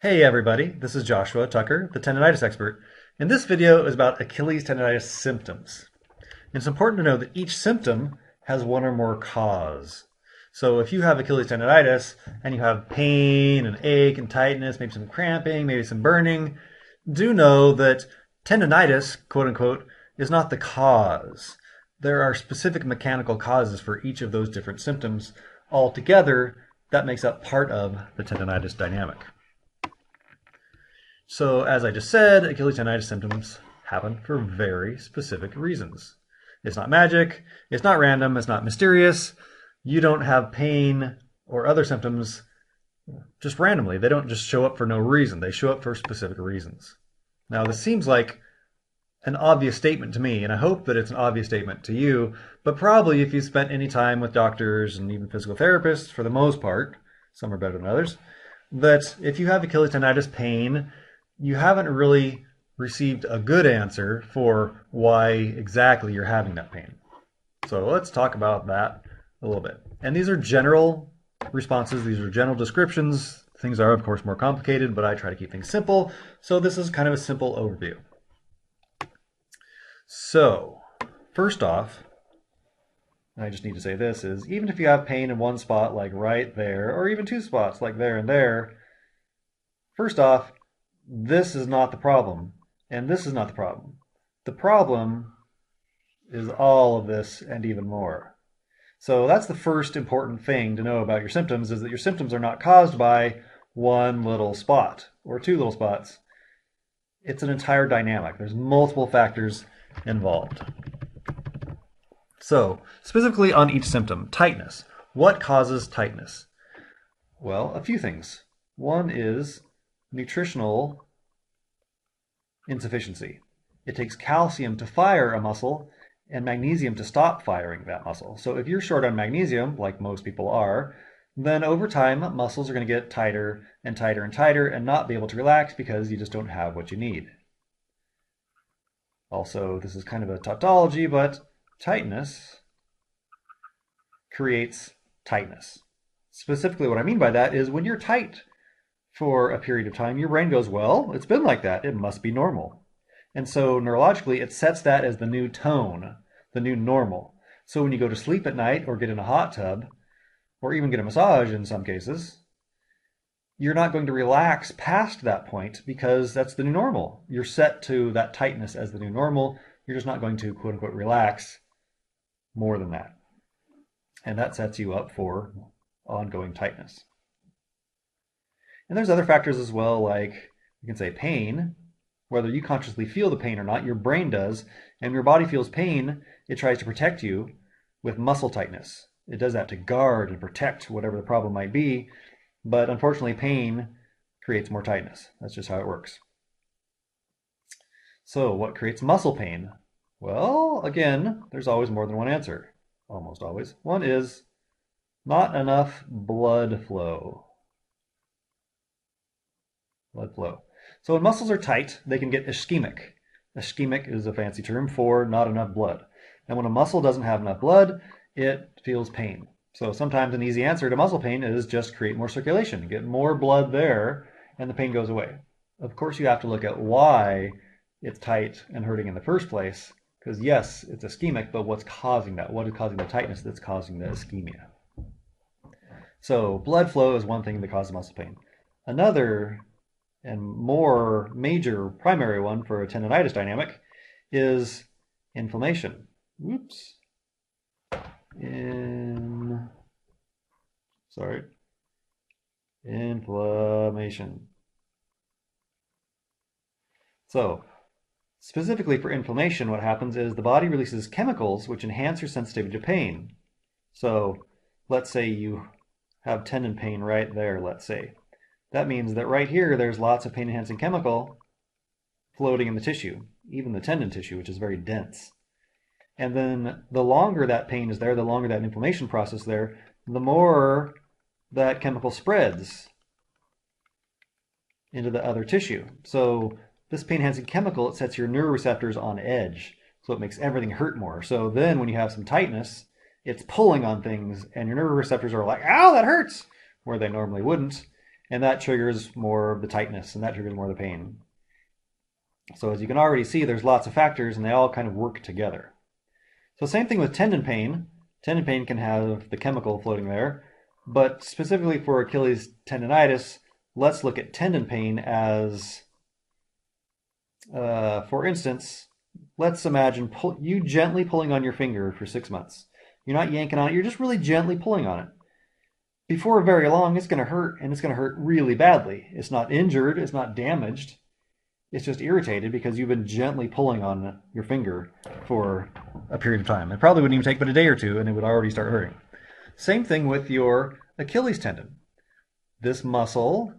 Hey everybody, this is Joshua Tucker, the tendonitis expert. And this video is about Achilles tendonitis symptoms. And it's important to know that each symptom has one or more cause. So if you have Achilles tendonitis and you have pain and ache and tightness, maybe some cramping, maybe some burning, do know that tendonitis, quote unquote, is not the cause. There are specific mechanical causes for each of those different symptoms. Altogether, that makes up part of the tendonitis dynamic. So as I just said, Achilles tendonitis symptoms happen for very specific reasons. It's not magic, it's not random, it's not mysterious. You don't have pain or other symptoms just randomly. They don't just show up for no reason. They show up for specific reasons. Now this seems like an obvious statement to me, and I hope that it's an obvious statement to you, but probably if you spent any time with doctors and even physical therapists, for the most part, some are better than others, that if you have Achilles tendonitis pain, you haven't really received a good answer for why exactly you're having that pain. So let's talk about that a little bit. And these are general responses, these are general descriptions. Things are, of course, more complicated, but I try to keep things simple. So this is kind of a simple overview. So, first off, I just need to say this is, even if you have pain in one spot like right there, or even two spots like there and there, first off, this is not the problem, and this is not the problem. The problem is all of this and even more. So that's the first important thing to know about your symptoms, is that your symptoms are not caused by one little spot or two little spots. It's an entire dynamic. There's multiple factors involved. So specifically on each symptom, tightness. What causes tightness? Well, a few things. One is nutritional insufficiency. It takes calcium to fire a muscle and magnesium to stop firing that muscle. So if you're short on magnesium, like most people are, then over time muscles are going to get tighter and tighter and tighter and not be able to relax because you just don't have what you need. Also, this is kind of a tautology, but tightness creates tightness. Specifically what I mean by that is when you're tight for a period of time, your brain goes, well, it's been like that. It must be normal. And so neurologically, it sets that as the new tone, the new normal. So when you go to sleep at night or get in a hot tub, or even get a massage in some cases, you're not going to relax past that point because that's the new normal. You're set to that tightness as the new normal. You're just not going to, quote unquote, relax more than that. And that sets you up for ongoing tightness. And there's other factors as well, like you can say pain. Whether you consciously feel the pain or not, your brain does, and your body feels pain, it tries to protect you with muscle tightness. It does that to guard and protect whatever the problem might be, but unfortunately pain creates more tightness. That's just how it works. So what creates muscle pain? Well, again, there's always more than one answer, almost always. One is not enough blood flow. Blood flow. So when muscles are tight, they can get ischemic. Ischemic is a fancy term for not enough blood. And when a muscle doesn't have enough blood, it feels pain. So sometimes an easy answer to muscle pain is just create more circulation, get more blood there, and the pain goes away. Of course, you have to look at why it's tight and hurting in the first place, because yes, it's ischemic, but what's causing that? What is causing the tightness that's causing the ischemia? So blood flow is one thing that causes muscle pain. Another and more major primary one for a tendonitis dynamic is inflammation. Oops. Inflammation. So, specifically for inflammation, what happens is the body releases chemicals which enhance your sensitivity to pain. So, let's say you have tendon pain right there, let's say. That means that right here, there's lots of pain-enhancing chemical floating in the tissue, even the tendon tissue, which is very dense. And then the longer that pain is there, the longer that inflammation process there, the more that chemical spreads into the other tissue. So this pain-enhancing chemical, it sets your neuroreceptors on edge. So it makes everything hurt more. So then when you have some tightness, it's pulling on things and your neuroreceptors are like, ow, that hurts, where they normally wouldn't. and that triggers more of the tightness, and that triggers more of the pain. So as you can already see, there's lots of factors, and they all kind of work together. So same thing with tendon pain. Tendon pain can have the chemical floating there, but specifically for Achilles tendonitis, let's look at tendon pain as, for instance, let's imagine you gently pulling on your finger for 6 months. You're not yanking on it, you're just really gently pulling on it. Before very long, it's going to hurt, and it's going to hurt really badly. It's not injured, it's not damaged. It's just irritated because you've been gently pulling on your finger for a period of time. It probably wouldn't even take but a day or two, and it would already start hurting. Same thing with your Achilles tendon. This muscle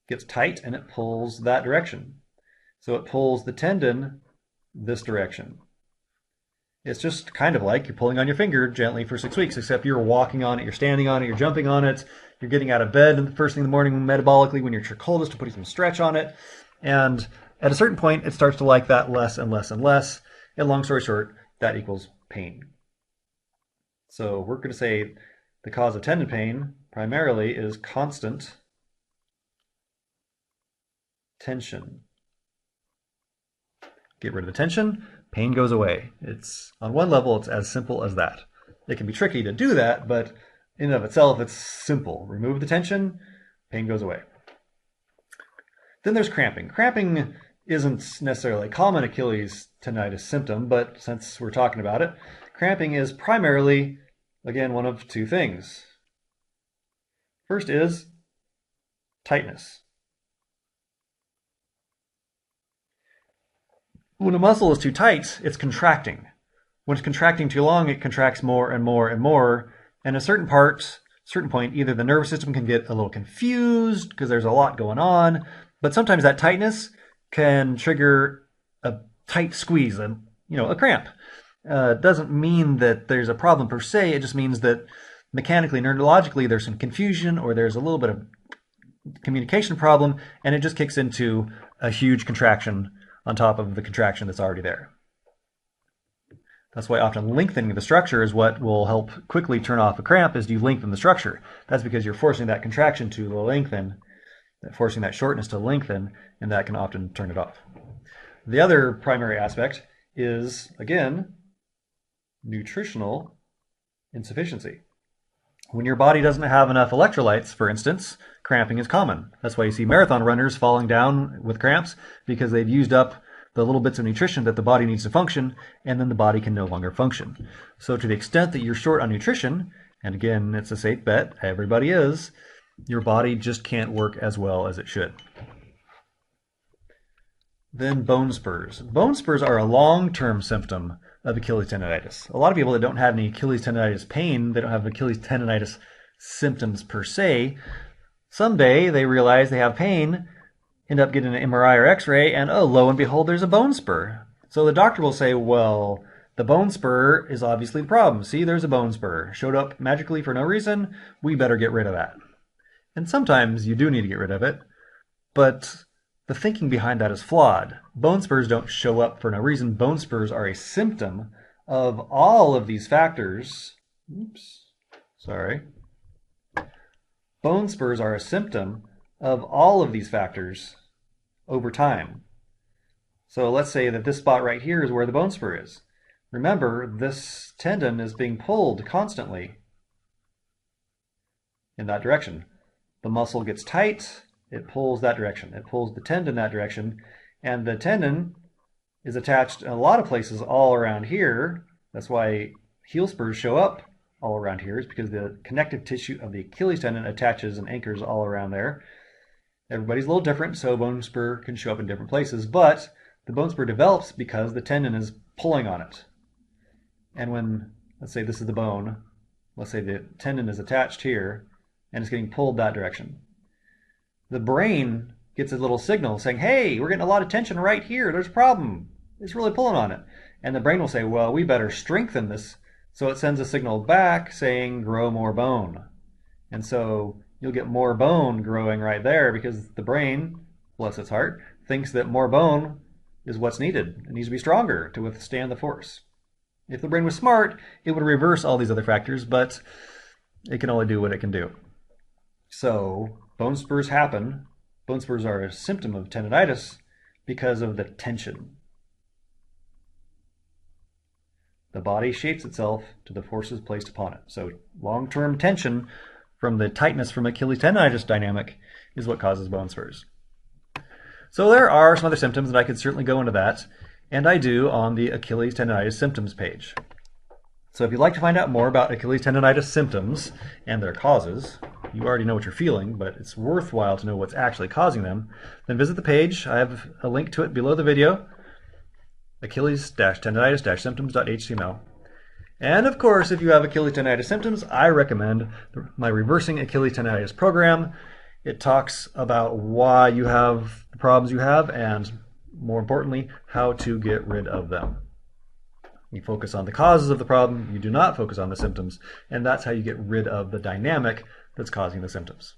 gets tight and it pulls that direction. So it pulls the tendon this direction. It's just kind of like you're pulling on your finger gently for 6 weeks, except you're walking on it, you're standing on it, you're jumping on it, you're getting out of bed the first thing in the morning metabolically when you're at your coldest to put some stretch on it. And at a certain point, it starts to like that less and less and less. And long story short, that equals pain. So we're going to say the cause of tendon pain primarily is constant tension. Get rid of the tension, pain goes away. It's on one level, it's as simple as that. It can be tricky to do that, but in and of itself, it's simple. Remove the tension, pain goes away. Then there's cramping. Cramping isn't necessarily a common Achilles tendonitis symptom, but since we're talking about it, cramping is primarily, again, one of two things. First is tightness. When a muscle is too tight, it's contracting. When it's contracting too long, it contracts more and more and more. And at a certain point, either the nervous system can get a little confused because there's a lot going on, but sometimes that tightness can trigger a tight squeeze, a cramp. It doesn't mean that there's a problem per se. It just means that mechanically, neurologically, there's some confusion or there's a little bit of communication problem, and it just kicks into a huge contraction on top of the contraction that's already there. That's why often lengthening the structure is what will help quickly turn off a cramp, is you lengthen the structure. That's because you're forcing that contraction to lengthen, forcing that shortness to lengthen, and that can often turn it off. The other primary aspect is, again, nutritional insufficiency. When your body doesn't have enough electrolytes, for instance, cramping is common. That's why you see marathon runners falling down with cramps, because they've used up the little bits of nutrition that the body needs to function, and then the body can no longer function. So to the extent that you're short on nutrition, and again, it's a safe bet, everybody is, your body just can't work as well as it should. Then bone spurs. Bone spurs are a long-term symptom of Achilles tendonitis. A lot of people that don't have any Achilles tendonitis pain, they don't have Achilles tendonitis symptoms per se, someday they realize they have pain, end up getting an MRI or X-ray, and oh, lo and behold, there's a bone spur. So the doctor will say, well, the bone spur is obviously the problem. See, there's a bone spur. Showed up magically for no reason. We better get rid of that. And sometimes you do need to get rid of it, but the thinking behind that is flawed. Bone spurs don't show up for no reason. Bone spurs are a symptom of all of these factors. Bone spurs are a symptom of all of these factors over time. So let's say that this spot right here is where the bone spur is. Remember, this tendon is being pulled constantly in that direction. The muscle gets tight, it pulls that direction. It pulls the tendon that direction, and the tendon is attached in a lot of places all around here. That's why heel spurs show up all around here, is because the connective tissue of the Achilles tendon attaches and anchors all around there. Everybody's a little different, so bone spur can show up in different places, but the bone spur develops because the tendon is pulling on it. And when, let's say this is the bone, let's say the tendon is attached here, and it's getting pulled that direction. The brain gets a little signal saying, hey, we're getting a lot of tension right here, there's a problem, it's really pulling on it. And the brain will say, well, we better strengthen this. So it sends a signal back saying, grow more bone. And so you'll get more bone growing right there because the brain, bless its heart, thinks that more bone is what's needed. It needs to be stronger to withstand the force. If the brain was smart, it would reverse all these other factors, but it can only do what it can do. So Bone spurs happen. Bone spurs are a symptom of tendonitis because of the tension. The body shapes itself to the forces placed upon it. So long-term tension from the tightness from Achilles tendonitis dynamic is what causes bone spurs. So there are some other symptoms, and I could certainly go into that, and I do on the Achilles tendonitis symptoms page. So if you'd like to find out more about Achilles tendonitis symptoms and their causes, you already know what you're feeling, but it's worthwhile to know what's actually causing them, then visit the page. I have a link to it below the video, Achilles-tendonitis-symptoms.html. And of course, if you have Achilles tendonitis symptoms, I recommend my Reversing Achilles Tendonitis program. It talks about why you have the problems you have and, more importantly, how to get rid of them. You focus on the causes of the problem, you do not focus on the symptoms, and that's how you get rid of the dynamic that's causing the symptoms.